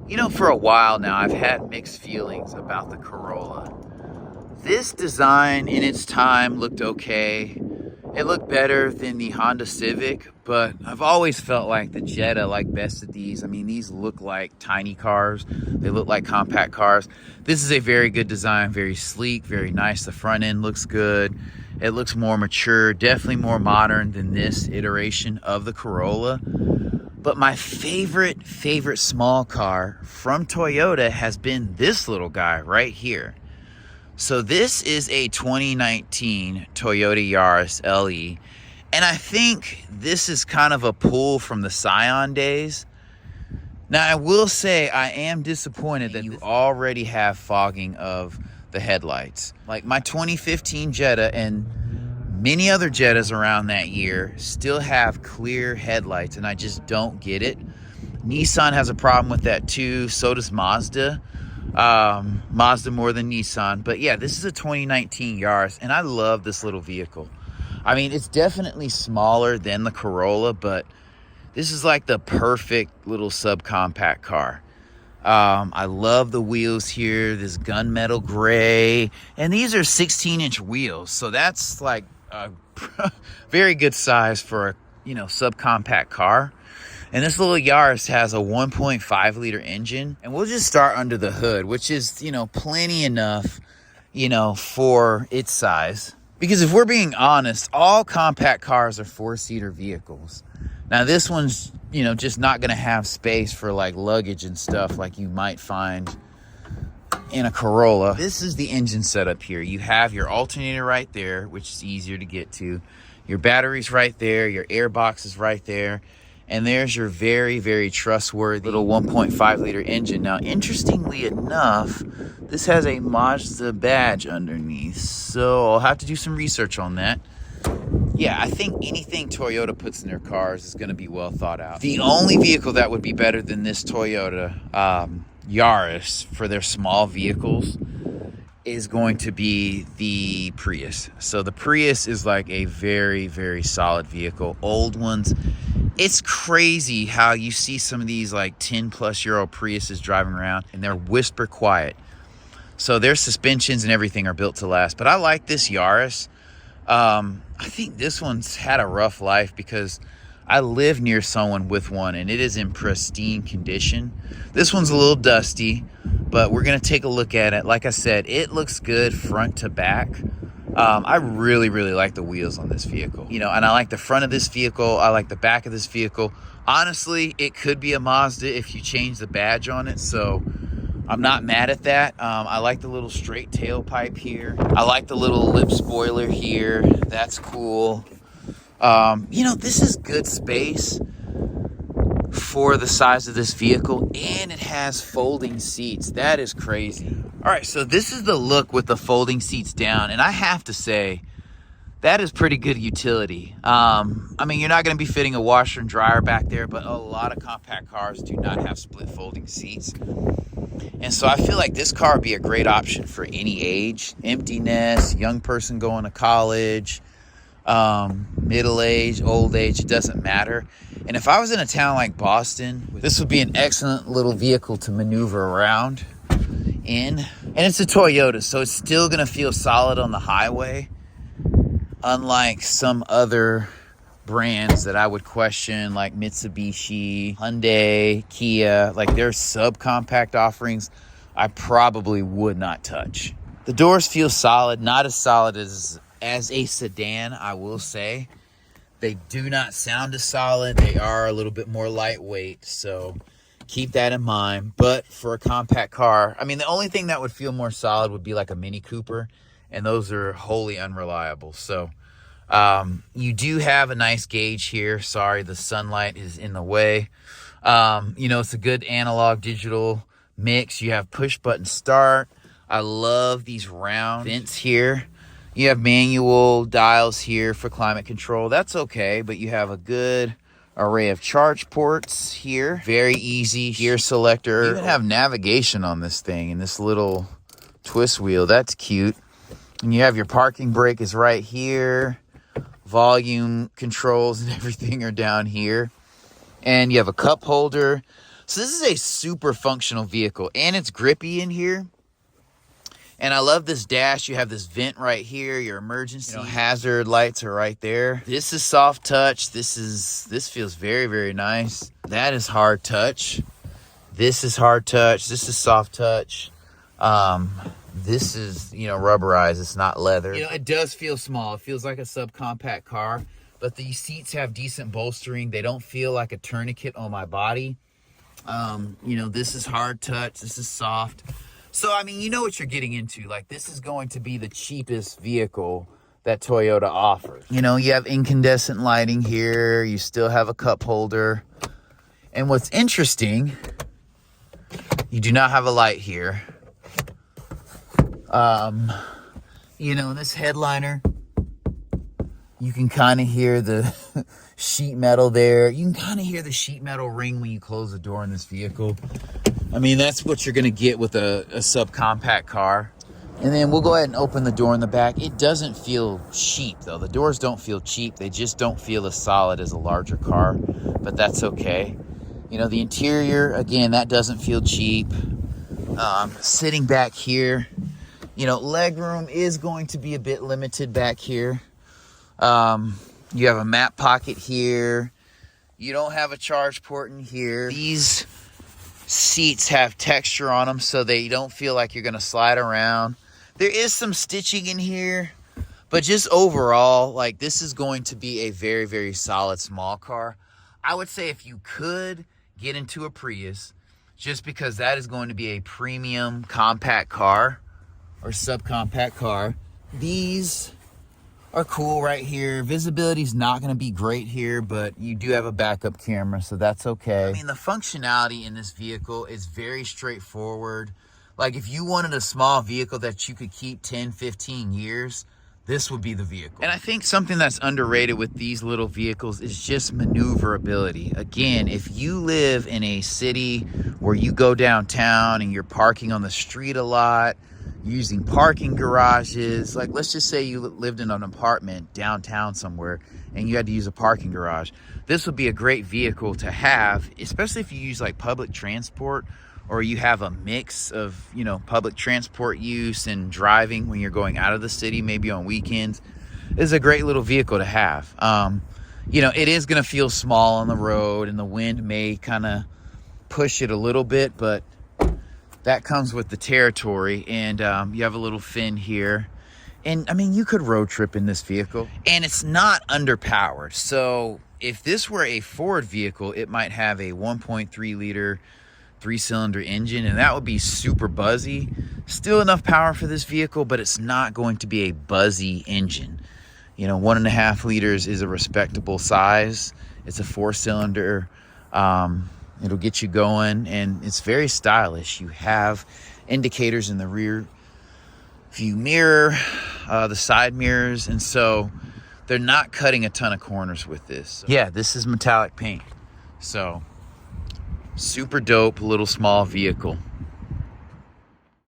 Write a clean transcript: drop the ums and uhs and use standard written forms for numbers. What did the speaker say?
You know, for a while now, I've had mixed feelings about the Corolla. This design in its time looked okay. It looked better than the Honda Civic, but I've always felt like the Jetta like best of these. I mean, these look like tiny cars. They look like compact cars. This is a very good design, very sleek, very nice. The front end looks good. It looks more mature, definitely more modern than this iteration of the Corolla. But my favorite small car from Toyota has been this little guy right here. So this is a 2019 Toyota Yaris LE. And I think this is kind of a pull from the Scion days. Now, I will say I am disappointed that you already have fogging of the headlights. Like my 2015 Jetta and many other Jettas around that year still have clear headlights, and I just don't get it. Nissan has a problem with that too. So does Mazda. Mazda more than Nissan. But yeah, this is a 2019 Yaris, and I love this little vehicle. I mean, it's definitely smaller than the Corolla, but this is like the perfect little subcompact car. I love the wheels here, this gunmetal gray, and these are 16-inch wheels, so that's like a very good size for a, you know, subcompact car. And this little Yaris has a 1.5 liter engine, and we'll just start under the hood, which is, you know, plenty enough, you know, for its size. Because if we're being honest, all compact cars are 4-seater vehicles. Now this one's, you know, just not going to have space for like luggage and stuff like you might find in a Corolla. This is the engine setup here. You have your alternator right there, which is easier to get to. Your battery's right there. Your air box is right there. And there's your very trustworthy little 1.5 liter engine. Now, interestingly enough, this has a Mazda badge underneath. So I'll have to do some research on that. Yeah, I think anything Toyota puts in their cars is going to be well thought out. The only vehicle that would be better than this Toyota Yaris for their small vehicles is going to be the Prius. So the Prius is like a very solid vehicle. Old ones, it's crazy how you see some of these like 10-plus-year-old Priuses driving around and they're whisper quiet. So their suspensions and everything are built to last. But I like this Yaris. I think this one's had a rough life because I live near someone with one and it is in pristine condition. This one's a little dusty, but we're going to take a look at it. Like I said, it looks good front to back. I really like the wheels on this vehicle. You know, and I like the front of this vehicle. I like the back of this vehicle. Honestly, it could be a Mazda if you change the badge on it. So I'm not mad at that. I like the little straight tailpipe here. I like the little lip spoiler here. That's cool. You know, this is good space for the size of this vehicle, and it has folding seats. That is crazy. All right, so this is the look with the folding seats down, and I have to say, that is pretty good utility. I mean, you're not going to be fitting a washer and dryer back there, but a lot of compact cars do not have split folding seats. And so I feel like this car would be a great option for any age. Empty nest, young person going to college, middle age, old age, it doesn't matter. And if I was in a town like Boston, this would be an excellent little vehicle to maneuver around in. And it's a Toyota, so it's still going to feel solid on the highway, unlike some other brands that I would question, like Mitsubishi, Hyundai, Kia. Like their subcompact offerings I probably would not touch. The doors feel solid, not as solid as a sedan, I will say. They do not sound as solid. They are a little bit more lightweight, so keep that in mind. But for a compact car, I mean, the only thing that would feel more solid would be like a Mini Cooper, and those are wholly unreliable. So you do have a nice gauge here. Sorry, the sunlight is in the way. You know, it's a good analog digital mix. You have push button start. I love these round vents here. You have manual dials here for climate control. That's okay, but you have a good array of charge ports here. Very easy gear selector. You even have navigation on this thing and this little twist wheel. That's cute. And you have your parking brake is right here. Volume controls and everything are down here. And you have a cup holder. So this is a super functional vehicle, and it's grippy in here. And I love this dash. You have this vent right here. Your emergency hazard lights are right there. This is soft touch. This feels very, very nice. That is hard touch. This is hard touch. This is soft touch. This is, rubberized. It's not leather. It does feel small. It feels like a subcompact car, but the seats have decent bolstering. They don't feel like a tourniquet on my body. This is hard touch. This is soft. So, I mean, you know what you're getting into. Like, this is going to be the cheapest vehicle that Toyota offers. You have incandescent lighting here. You still have a cup holder. And what's interesting, you do not have a light here. This headliner, you can kind of hear the sheet metal there. You can kind of hear the sheet metal ring when you close the door in this vehicle. I mean, that's what you're going to get with a subcompact car. And then we'll go ahead and open the door in the back. It doesn't feel cheap, though. The doors don't feel cheap. They just don't feel as solid as a larger car, but that's okay. The interior, again, that doesn't feel cheap. Sitting back here, legroom is going to be a bit limited back here. You have a map pocket here. You don't have a charge port in here. These seats have texture on them so they don't feel like you're going to slide around. There is some stitching in here, but just overall, like, this is going to be a very, very solid small car. I would say if you could get into a Prius, just because that is going to be a premium compact car or subcompact car. These are cool right here. Visibility is not going to be great here, but you do have a backup camera, so that's okay. I mean, the functionality in this vehicle is very straightforward. Like, if you wanted a small vehicle that you could keep 10, 15 years, this would be the vehicle. And I think something that's underrated with these little vehicles is just maneuverability. Again, if you live in a city where you go downtown and you're parking on the street a lot, using parking garages, like, let's just say you lived in an apartment downtown somewhere and you had to use a parking garage, this would be a great vehicle to have, especially if you use like public transport, or you have a mix of public transport use and driving when you're going out of the city, maybe on weekends. This is a great little vehicle to have. It is going to feel small on the road, and the wind may kind of push it a little bit, but that comes with the territory. And you have a little fin here. And I mean, you could road trip in this vehicle. And it's not underpowered. So if this were a Ford vehicle, it might have a 1.3 liter 3-cylinder engine, and that would be super buzzy. Still enough power for this vehicle, but it's not going to be a buzzy engine. 1.5 liters is a respectable size. It's a 4-cylinder. It'll get you going, and it's very stylish. You have indicators in the rear view mirror, the side mirrors, and so they're not cutting a ton of corners with this. Yeah, this is metallic paint. So super dope little small vehicle.